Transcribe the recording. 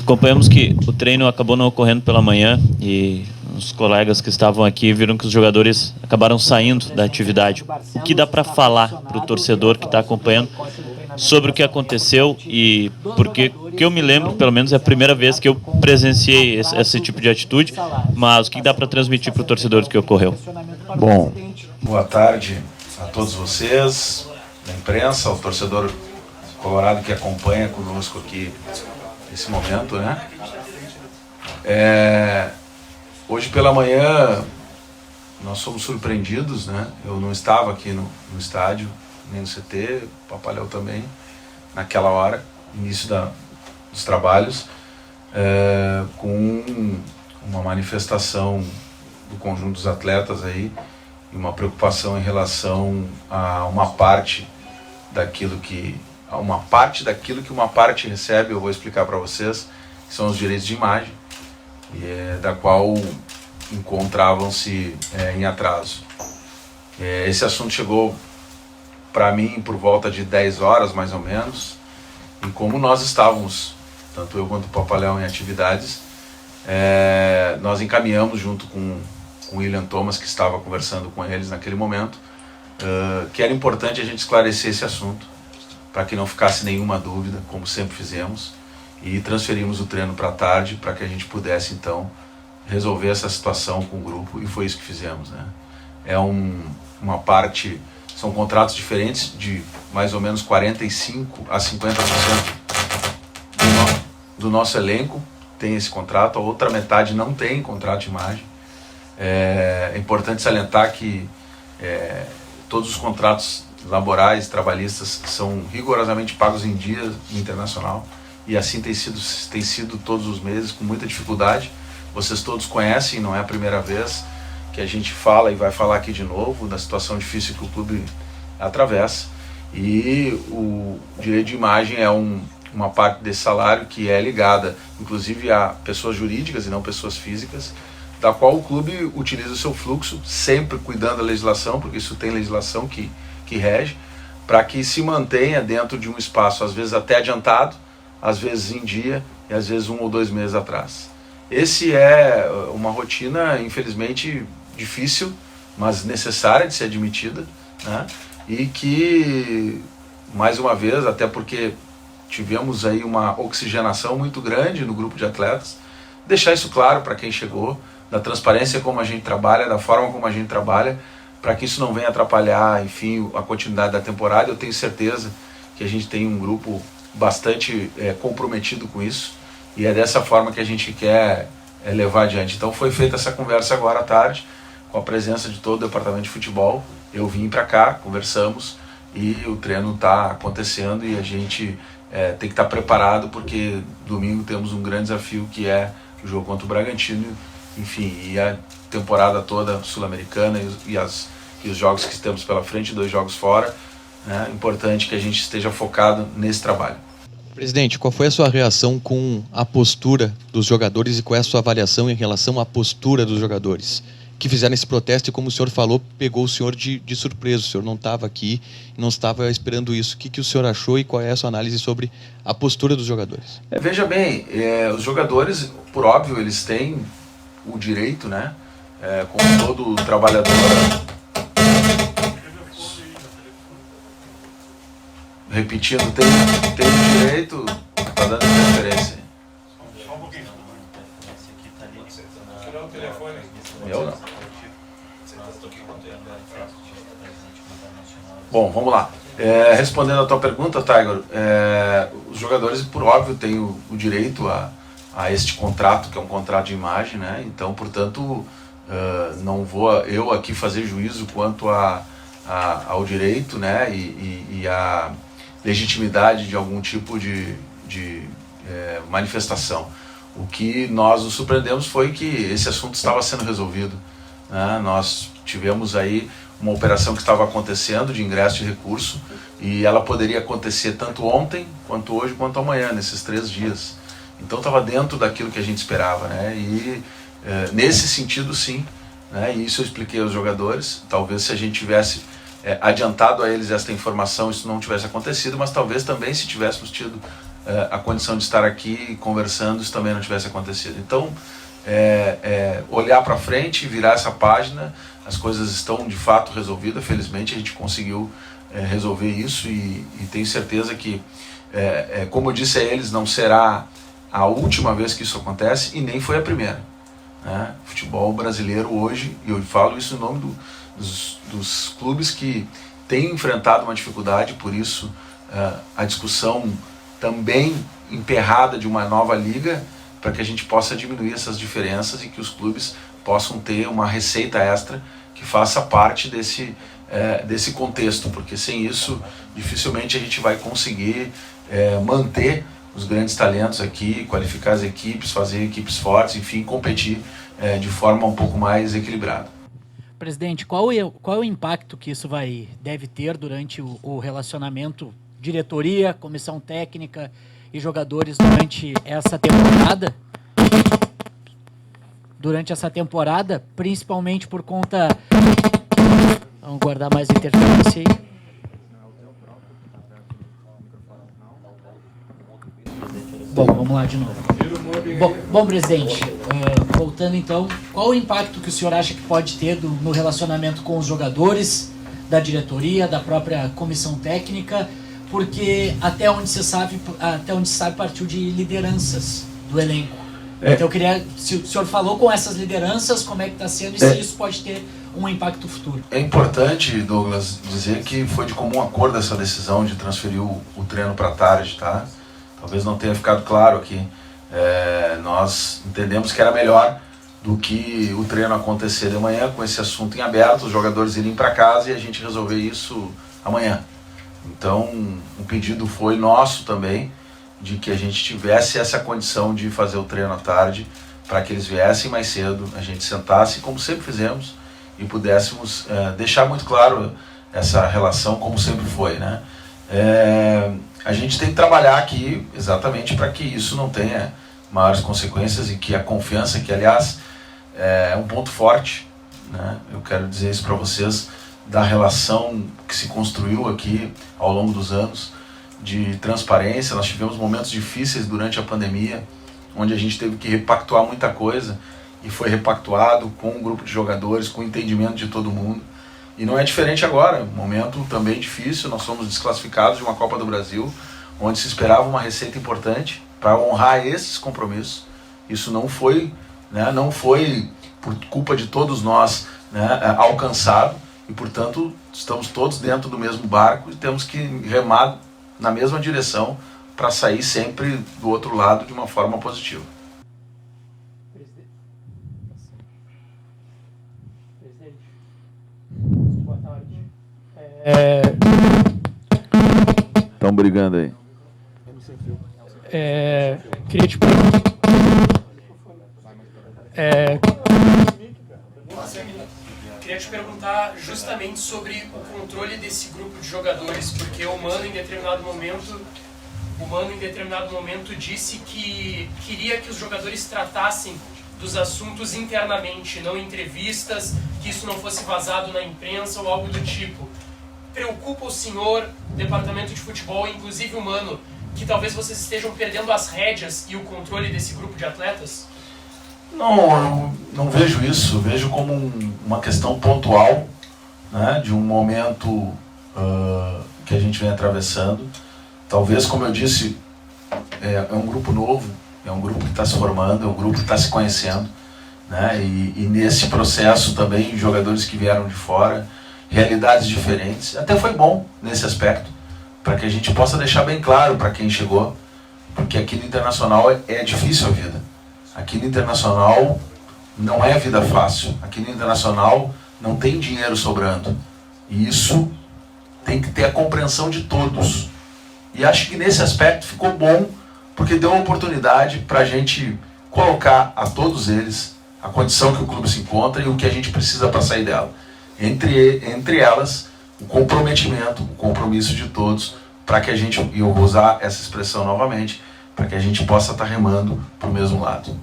acompanhamos que o treino acabou não ocorrendo pela manhã e os colegas que estavam aqui viram que os jogadores acabaram saindo da atividade. O que dá para falar para o torcedor que está acompanhando sobre o que aconteceu e porque que eu me lembro, pelo menos é a primeira vez que eu presenciei esse tipo de atitude, mas o que dá para transmitir para o torcedor do que ocorreu? Bom, boa tarde a todos vocês, da imprensa, ao torcedor colorado que acompanha conosco aqui nesse momento, né? Hoje pela manhã nós fomos surpreendidos, né? Eu não estava aqui no estádio, nem no CT, o Papaléu também, naquela hora, início dos trabalhos, com uma manifestação do conjunto dos atletas aí, e uma preocupação em relação a uma parte daquilo que uma parte recebe. Eu vou explicar para vocês, que são os direitos de imagem, da qual encontravam-se em atraso. Esse assunto chegou para mim por volta de 10 horas, mais ou menos, e como nós estávamos, tanto eu quanto o Papaléu, em atividades, nós encaminhamos junto com o William Thomas, que estava conversando com eles naquele momento, que era importante a gente esclarecer esse assunto, para que não ficasse nenhuma dúvida, como sempre fizemos, e transferimos o treino para a tarde, para que a gente pudesse então resolver essa situação com o grupo, e foi isso que fizemos, né? Uma parte, são contratos diferentes, de mais ou menos 45% a 50% do nosso elenco tem esse contrato, a outra metade não tem contrato de imagem. É importante salientar que todos os contratos laborais, trabalhistas, são rigorosamente pagos em dia internacional, e assim tem sido todos os meses, com muita dificuldade. Vocês todos conhecem, não é a primeira vez que a gente fala e vai falar aqui de novo da situação difícil que o clube atravessa, e o direito de imagem é uma parte desse salário que é ligada inclusive a pessoas jurídicas e não pessoas físicas, da qual o clube utiliza o seu fluxo, sempre cuidando da legislação, porque isso tem legislação que rege, para que se mantenha dentro de um espaço, às vezes até adiantado, às vezes em dia, e às vezes 1 ou 2 meses atrás. Esse é uma rotina, infelizmente, difícil, mas necessária de ser admitida, né? E que, mais uma vez, até porque tivemos aí uma oxigenação muito grande no grupo de atletas, deixar isso claro para quem chegou, da transparência como a gente trabalha, da forma como a gente trabalha, para que isso não venha atrapalhar, enfim, a continuidade da temporada. Eu tenho certeza que a gente tem um grupo bastante comprometido com isso, e é dessa forma que a gente quer levar adiante. Então foi feita essa conversa agora à tarde, com a presença de todo o departamento de futebol. Eu vim para cá, conversamos, e o treino está acontecendo, e a gente tem que estar preparado, porque domingo temos um grande desafio, que é o jogo contra o Bragantino, enfim, e a temporada toda sul-americana, e os jogos que temos pela frente, 2 jogos fora, né? Importante que a gente esteja focado nesse trabalho. Presidente, qual foi a sua reação com a postura dos jogadores, e qual é a sua avaliação em relação à postura dos jogadores que fizeram esse protesto? E como o senhor falou, pegou o senhor de surpresa, o senhor não estava aqui, não estava esperando isso. O que o senhor achou e qual é a sua análise sobre a postura dos jogadores? Veja bem, os jogadores, por óbvio, eles têm o direito, né, como todo trabalhador, repetindo, tem o direito, tá dando interferência. Eu não. Bom, vamos lá. Respondendo a tua pergunta, Tiger, os jogadores, por óbvio, têm o direito a este contrato, que é um contrato de imagem, né? Então, portanto, não vou eu aqui fazer juízo quanto ao direito, né? E a legitimidade de algum tipo de manifestação. O que nós nos surpreendemos foi que esse assunto estava sendo resolvido, né? Nós tivemos aí uma operação que estava acontecendo de ingresso de recurso, e ela poderia acontecer tanto ontem, quanto hoje, quanto amanhã, nesses 3 dias. Então estava dentro daquilo que a gente esperava, né? E nesse sentido, sim, né? E isso eu expliquei aos jogadores. Talvez se a gente tivesse adiantado a eles esta informação, isso não tivesse acontecido, mas talvez também, se tivéssemos tido a condição de estar aqui conversando, isso também não tivesse acontecido. Então, olhar para frente, virar essa página, as coisas estão de fato resolvidas, felizmente a gente conseguiu resolver isso e tenho certeza que, como eu disse a eles, não será a última vez que isso acontece e nem foi a primeira. Né? O futebol brasileiro hoje, e eu falo isso em nome dos clubes que têm enfrentado uma dificuldade, por isso a discussão também emperrada de uma nova liga, para que a gente possa diminuir essas diferenças e que os clubes possam ter uma receita extra que faça parte desse contexto, porque sem isso dificilmente a gente vai conseguir manter os grandes talentos aqui, qualificar as equipes, fazer equipes fortes, enfim, competir de forma um pouco mais equilibrada. Presidente, qual é o impacto que isso deve ter durante o relacionamento diretoria, comissão técnica e jogadores durante essa temporada? Durante essa temporada, principalmente por conta... Vamos guardar mais interferência aí. Bom, vamos lá de novo. Bom, presidente, voltando então, qual o impacto que o senhor acha que pode ter no relacionamento com os jogadores, da diretoria, da própria comissão técnica, porque até onde se sabe partiu de lideranças do elenco. Então eu queria, se o senhor falou com essas lideranças, como é que está sendo e se isso pode ter um impacto futuro. É importante, Douglas, dizer que foi de comum acordo essa decisão de transferir o treino para tarde, tá? Talvez não tenha ficado claro aqui. Nós entendemos que era melhor do que o treino acontecer de manhã com esse assunto em aberto, os jogadores irem para casa e a gente resolver isso amanhã. Então, um pedido foi nosso também, de que a gente tivesse essa condição de fazer o treino à tarde, para que eles viessem mais cedo, a gente sentasse, como sempre fizemos, e pudéssemos deixar muito claro essa relação, como sempre foi, né? A gente tem que trabalhar aqui exatamente para que isso não tenha maiores consequências e que a confiança, que aliás é um ponto forte, né? Eu quero dizer isso para vocês, da relação que se construiu aqui ao longo dos anos, de transparência. Nós tivemos momentos difíceis durante a pandemia, onde a gente teve que repactuar muita coisa, e foi repactuado com um grupo de jogadores, com o entendimento de todo mundo. E não é diferente agora, um momento também difícil, nós fomos desclassificados de uma Copa do Brasil, onde se esperava uma receita importante para honrar esses compromissos. Isso não foi, né, não foi por culpa de todos nós, né, alcançado, e portanto estamos todos dentro do mesmo barco e temos que remar na mesma direção para sair sempre do outro lado de uma forma positiva. Boa tarde. Estão brigando aí. Queria te perguntar. Queria te perguntar justamente sobre o controle desse grupo de jogadores, porque o Mano em determinado momento disse que queria que os jogadores tratassem dos assuntos internamente, não em entrevistas, que isso não fosse vazado na imprensa ou algo do tipo. Preocupa o senhor, departamento de futebol, inclusive o Mano, que talvez vocês estejam perdendo as rédeas e o controle desse grupo de atletas? Não, não vejo isso, vejo como uma questão pontual, né, de um momento que a gente vem atravessando. Talvez, como eu disse, é um grupo novo, é um grupo que está se formando, é um grupo que está se conhecendo, né, e nesse processo também jogadores que vieram de fora, realidades diferentes. Até foi bom nesse aspecto, para que a gente possa deixar bem claro para quem chegou, porque aqui no Internacional é difícil a vida. Aqui no Internacional não é vida fácil. Aqui no Internacional não tem dinheiro sobrando. E isso tem que ter a compreensão de todos. E acho que nesse aspecto ficou bom, porque deu uma oportunidade para a gente colocar a todos eles a condição que o clube se encontra e o que a gente precisa para sair dela. Entre elas, o comprometimento, o compromisso de todos, para que a gente, e eu vou usar essa expressão novamente, para que a gente possa estar remando para o mesmo lado.